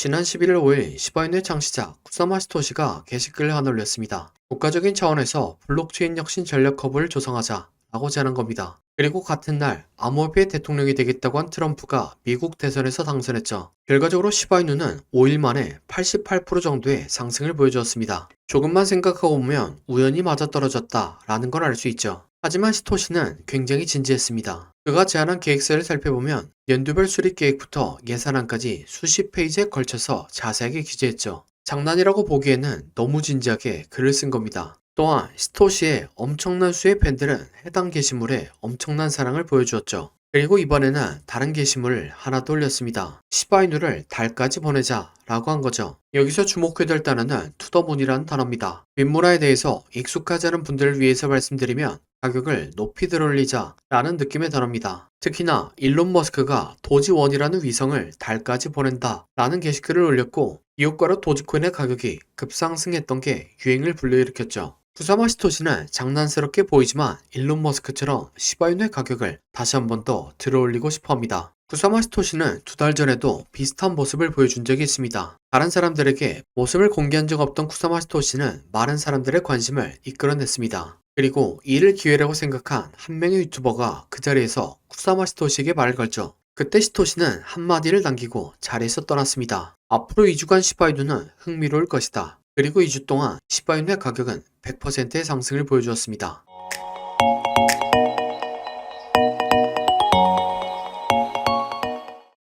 지난 11일 5일 시바이누의 창시자 쿠사마 시토시가 게시글을 하나 올렸습니다. 국가적인 차원에서 블록체인 혁신 전략 허브를 조성하자 라고 제안한 겁니다. 그리고 같은 날 암호화폐의 대통령이 되겠다고 한 트럼프가 미국 대선에서 당선했죠. 결과적으로 시바이누는 5일 만에 88% 정도의 상승을 보여주었습니다. 조금만 생각하고 보면 우연히 맞아떨어졌다 라는 걸 알 수 있죠. 하지만 시토시는 굉장히 진지했습니다. 그가 제안한 계획서를 살펴보면 연도별 수립 계획부터 예산안까지 수십 페이지에 걸쳐서 자세하게 기재했죠. 장난이라고 보기에는 너무 진지하게 글을 쓴 겁니다. 또한 시토시의 엄청난 수의 팬들은 해당 게시물에 엄청난 사랑을 보여주었죠. 그리고 이번에는 다른 게시물을 하나 더 올렸습니다. 시바이누를 달까지 보내자 라고 한 거죠. 여기서 주목해야 될 단어는 투더문이라는 단어입니다. 빈문화에 대해서 익숙하지 않은 분들을 위해서 말씀드리면 가격을 높이 들어올리자 라는 느낌의 단어입니다. 특히나 일론 머스크가 도지1이라는 위성을 달까지 보낸다 라는 게시글을 올렸고 이 효과로 도지코인의 가격이 급상승했던 게 유행을 불러일으켰죠. 쿠사마 시토시는 장난스럽게 보이지만 일론 머스크처럼 시바이누의 가격을 다시 한 번 더 들어올리고 싶어 합니다. 쿠사마 시토시는 2달 전에도 비슷한 모습을 보여준 적이 있습니다. 다른 사람들에게 모습을 공개한 적 없던 쿠사마 시토시는 많은 사람들의 관심을 이끌어냈습니다. 그리고 이를 기회라고 생각한 한 명의 유튜버가 그 자리에서 쿠사마 시토시에게 말을 걸죠. 그때 시토시는 한마디를 남기고 자리에서 떠났습니다. 앞으로 2주간 시바이누는 흥미로울 것이다. 그리고 2주 동안 시바이누의 가격은 100%의 상승을 보여주었습니다.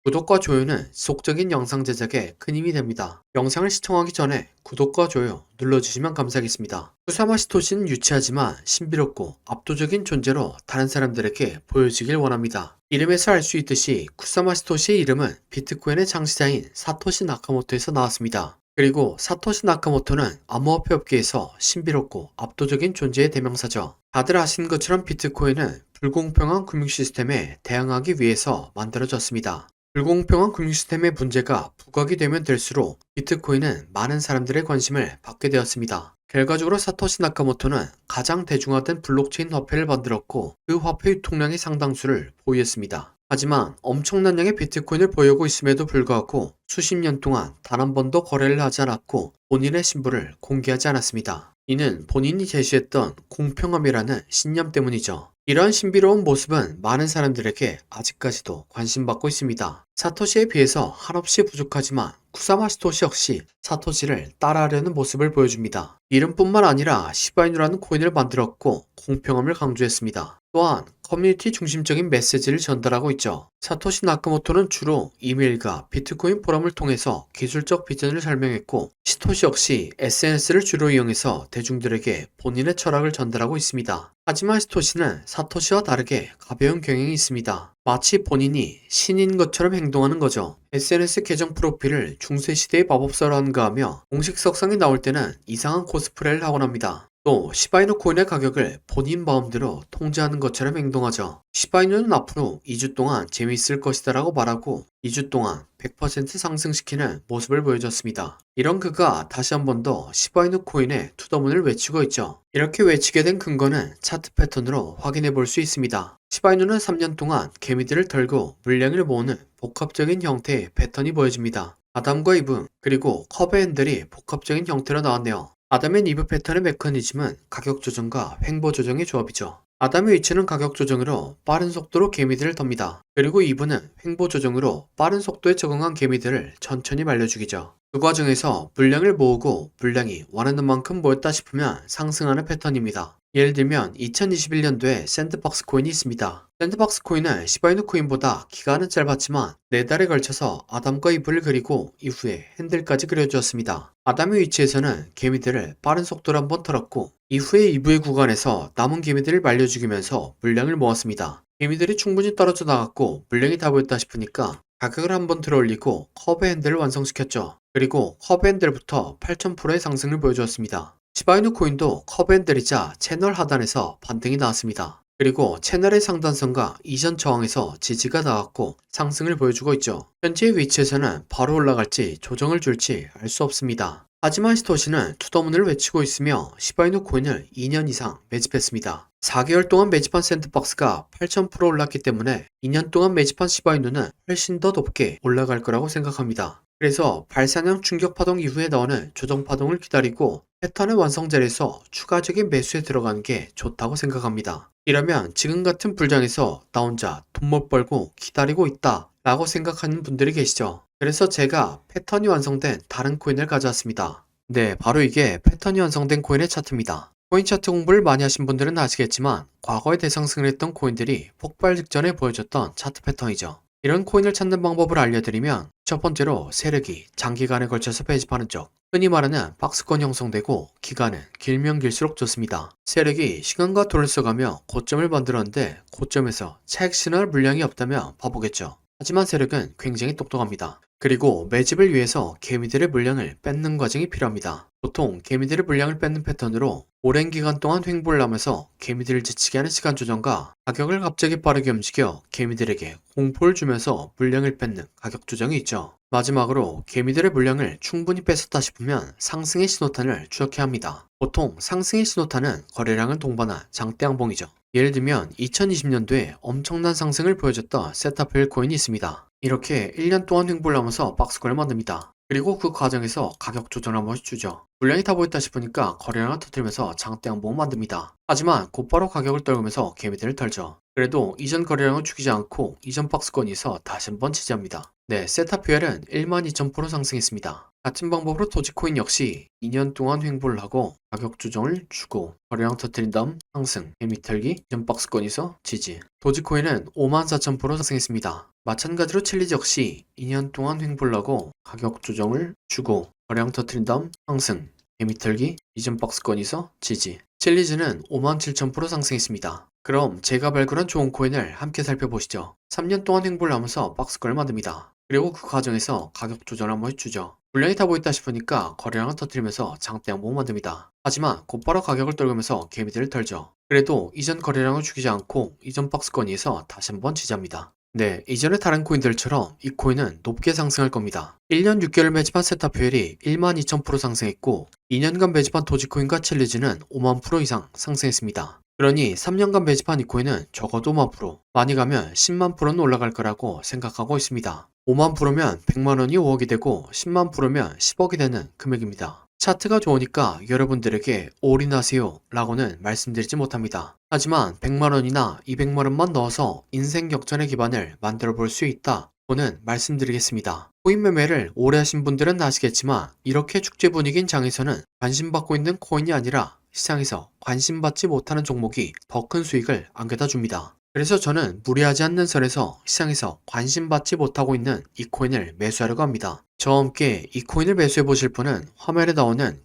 구독과 좋아요는 지속적인 영상 제작에 큰 힘이 됩니다. 영상을 시청하기 전에 구독과 좋아요 눌러주시면 감사하겠습니다. 쿠사마 시토시는 유치하지만 신비롭고 압도적인 존재로 다른 사람들에게 보여지길 원합니다. 이름에서 알 수 있듯이 쿠사마 시토시의 이름은 비트코인의 창시자인 사토시 나카모토에서 나왔습니다. 그리고 사토시 나카모토는 암호화폐 업계에서 신비롭고 압도적인 존재의 대명사죠. 다들 아시는 것처럼 비트코인은 불공평한 금융 시스템에 대항하기 위해서 만들어졌습니다. 불공평한 금융 시스템의 문제가 부각이 되면 될수록 비트코인은 많은 사람들의 관심을 받게 되었습니다. 결과적으로 사토시 나카모토는 가장 대중화된 블록체인 화폐를 만들었고 그 화폐 유통량의 상당수를 보유했습니다. 하지만 엄청난 양의 비트코인을 보유하고 있음에도 불구하고 수십 년 동안 단 한 번도 거래를 하지 않았고 본인의 신분을 공개하지 않았습니다. 이는 본인이 제시했던 공평함이라는 신념 때문이죠. 이러한 신비로운 모습은 많은 사람들에게 아직까지도 관심받고 있습니다. 사토시에 비해서 한없이 부족하지만 쿠사마 시토시 역시 사토시를 따라하려는 모습을 보여줍니다. 이름뿐만 아니라 시바이누라는 코인을 만들었고 공평함을 강조했습니다. 또한 커뮤니티 중심적인 메시지를 전달하고 있죠. 사토시 나카모토는 주로 이메일과 비트코인 포럼을 통해서 기술적 비전을 설명했고 시토시 역시 SNS를 주로 이용해서 대중들에게 본인의 철학을 전달하고 있습니다. 하지만 시토시는 사토시와 다르게 가벼운 경향이 있습니다. 마치 본인이 신인 것처럼 행동하는 거죠. SNS 계정 프로필을 중세시대의 마법사로 한가하며 공식 석상에 나올 때는 이상한 코스프레를 하곤 합니다. 또 시바이누 코인의 가격을 본인 마음대로 통제하는 것처럼 행동하죠. 시바이누는 앞으로 2주 동안 재미있을 것이다 라고 말하고 2주 동안 100% 상승시키는 모습을 보여줬습니다. 이런 그가 다시 한 번 더 시바이누 코인의 투더문을 외치고 있죠. 이렇게 외치게 된 근거는 차트 패턴으로 확인해 볼 수 있습니다. 시바이누는 3년 동안 개미들을 털고 물량을 모으는 복합적인 형태의 패턴이 보여집니다. 아담과 이브 그리고 컵의 핸들이 복합적인 형태로 나왔네요. 아담 앤 이브 패턴의 메커니즘은 가격 조정과 횡보 조정의 조합이죠. 아담의 위치는 가격 조정으로 빠른 속도로 개미들을 텁니다. 그리고 이브는 횡보 조정으로 빠른 속도에 적응한 개미들을 천천히 말려 죽이죠. 그 과정에서 물량을 모으고 물량이 원하는 만큼 모였다 싶으면 상승하는 패턴입니다. 예를 들면 2021년도에 샌드박스 코인이 있습니다. 샌드박스 코인은 시바이누 코인보다 기간은 짧았지만 4달에 걸쳐서 아담과 이브를 그리고 이후에 핸들까지 그려주었습니다. 아담의 위치에서는 개미들을 빠른 속도로 한번 털었고 이후에 이브의 구간에서 남은 개미들을 말려 죽이면서 물량을 모았습니다. 개미들이 충분히 떨어져 나갔고 물량이 다 모였다 싶으니까 가격을 한번 들어올리고 컵의 핸들을 완성시켰죠. 그리고 컵의 핸들부터 8000%의 상승을 보여주었습니다. 시바이누 코인도 컵 핸들이자 채널 하단에서 반등이 나왔습니다. 그리고 채널의 상단선과 이전 저항에서 지지가 나왔고 상승을 보여주고 있죠. 현재의 위치에서는 바로 올라갈지 조정을 줄지 알 수 없습니다. 하지만 히토시는 투더문을 외치고 있으며 시바이누 코인을 2년 이상 매집했습니다. 4개월 동안 매집한 샌드박스가 8,000% 올랐기 때문에 2년 동안 매집한 시바이누는 훨씬 더 높게 올라갈 거라고 생각합니다. 그래서 발산형 충격 파동 이후에 나오는 조정 파동을 기다리고 패턴의 완성자리에서 추가적인 매수에 들어가는 게 좋다고 생각합니다. 이러면 지금 같은 불장에서 나 혼자 돈 못 벌고 기다리고 있다 라고 생각하는 분들이 계시죠. 그래서 제가 패턴이 완성된 다른 코인을 가져왔습니다. 네, 바로 이게 패턴이 완성된 코인의 차트입니다. 코인 차트 공부를 많이 하신 분들은 아시겠지만 과거에 대상승을 했던 코인들이 폭발 직전에 보여줬던 차트 패턴이죠. 이런 코인을 찾는 방법을 알려드리면 첫 번째로 세력이 장기간에 걸쳐서 배집하는 쪽, 흔히 말하는 박스권 형성되고 기간은 길면 길수록 좋습니다. 세력이 시간과 돈을 써가며 고점을 만들었는데 고점에서 차익 신호할 물량이 없다면 바보겠죠. 하지만 세력은 굉장히 똑똑합니다. 그리고 매집을 위해서 개미들의 물량을 뺏는 과정이 필요합니다. 보통 개미들의 물량을 뺏는 패턴으로 오랜 기간 동안 횡보를 하면서 개미들을 지치게 하는 시간 조정과 가격을 갑자기 빠르게 움직여 개미들에게 공포를 주면서 물량을 뺏는 가격 조정이 있죠. 마지막으로 개미들의 물량을 충분히 뺏었다 싶으면 상승의 신호탄을 추적해야 합니다. 보통 상승의 신호탄은 거래량을 동반한 장대양봉이죠. 예를 들면 2020년도에 엄청난 상승을 보여줬던 세타필 코인이 있습니다. 이렇게 1년 동안 횡보를 하면서 박스권을 만듭니다. 그리고 그 과정에서 가격 조정을 한 번씩 주죠. 물량이 다 보였다 싶으니까 거래량을 터뜨리면서 장대양봉을 만듭니다. 하지만 곧바로 가격을 떨구면서 개미들을 털죠. 그래도 이전 거래량을 죽이지 않고 이전 박스권에서 다시 한번 지지합니다. 네, 세타퓨엘은 12,000% 상승했습니다. 같은 방법으로 도지코인 역시 2년 동안 횡보를 하고 가격 조정을 주고 거래량 터뜨린 다음 상승, 개미 털기, 이전 박스권에서 지지. 도지코인은 54,000% 상승했습니다. 마찬가지로 챌리지 역시 2년 동안 횡보를 하고 가격 조정을 주고 거래량 터뜨린 다음 상승, 개미 털기, 이전 박스권에서 지지. 챌리지는 57,000% 상승했습니다. 그럼 제가 발굴한 좋은 코인을 함께 살펴보시죠. 3년 동안 횡보를 하면서 박스권을 만듭니다. 그리고 그 과정에서 가격 조정을 한번 해주죠. 물량이 다 보였다 싶으니까 거래량을 터뜨리면서 장대양봉을 만듭니다. 하지만 곧바로 가격을 떨구면서 개미들을 털죠. 그래도 이전 거래량을 죽이지 않고 이전 박스권에서 다시 한번 지지합니다. 네, 이전의 다른 코인들처럼 이 코인은 높게 상승할 겁니다. 1년 6개월 매집한 세타퓨엘이 12,000% 상승했고 2년간 매집한 도지코인과 챌리지는 5만% 이상 상승했습니다. 그러니 3년간 매집한 이 코인은 적어도 5만%, 많이 가면 10만%는 올라갈 거라고 생각하고 있습니다. 5만%면 100만원이 5억이 되고 10만%면 10억이 되는 금액입니다. 차트가 좋으니까 여러분들에게 올인하세요 라고는 말씀드리지 못합니다. 하지만 100만원이나 200만원만 넣어서 인생 역전의 기반을 만들어 볼 수 있다 고는 말씀드리겠습니다. 코인 매매를 오래 하신 분들은 아시겠지만 이렇게 축제 분위기인 장에서는 관심받고 있는 코인이 아니라 시장에서 관심받지 못하는 종목이 더 큰 수익을 안겨다 줍니다. 그래서 저는 무리하지 않는 선에서 시장에서 관심받지 못하고 있는 이 코인을 매수하려고 합니다. 저와 함께 이 코인을 매수해 보실 분은 화면에 나오는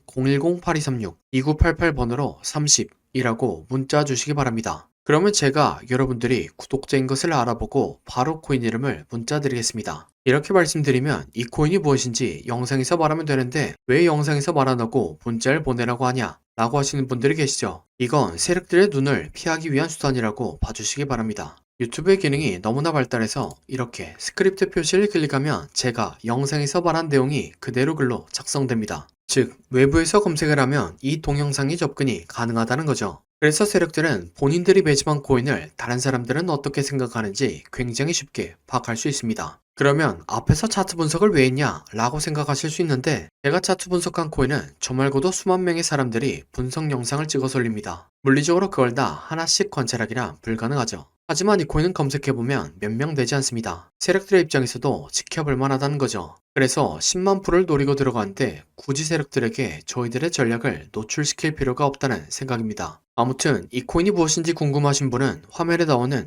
010-8236-2988번으로 30이라고 문자 주시기 바랍니다. 그러면 제가 여러분들이 구독자인 것을 알아보고 바로 코인 이름을 문자 드리겠습니다. 이렇게 말씀드리면 이 코인이 무엇인지 영상에서 말하면 되는데 왜 영상에서 말 안 하고 문자를 보내라고 하냐 라고 하시는 분들이 계시죠. 이건 세력들의 눈을 피하기 위한 수단이라고 봐주시기 바랍니다. 유튜브의 기능이 너무나 발달해서 이렇게 스크립트 표시를 클릭하면 제가 영상에서 말한 내용이 그대로 글로 작성됩니다. 즉 외부에서 검색을 하면 이 동영상이 접근이 가능하다는 거죠. 그래서 세력들은 본인들이 매집한 코인을 다른 사람들은 어떻게 생각하는지 굉장히 쉽게 파악할 수 있습니다. 그러면 앞에서 차트 분석을 왜 했냐 라고 생각하실 수 있는데 제가 차트 분석한 코인은 저 말고도 수만 명의 사람들이 분석 영상을 찍어서 올립니다. 물리적으로 그걸 다 하나씩 관찰하기란 불가능하죠. 하지만 이 코인은 검색해보면 몇 명 되지 않습니다. 세력들의 입장에서도 지켜볼 만하다는 거죠. 그래서 10만 프로를 노리고 들어가는데 굳이 세력들에게 저희들의 전략을 노출시킬 필요가 없다는 생각입니다. 아무튼 이 코인이 무엇인지 궁금하신 분은 화면에 나오는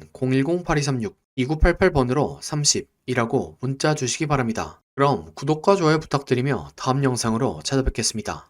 010-8236-2988번으로 30이라고 문자 주시기 바랍니다. 그럼 구독과 좋아요 부탁드리며 다음 영상으로 찾아뵙겠습니다.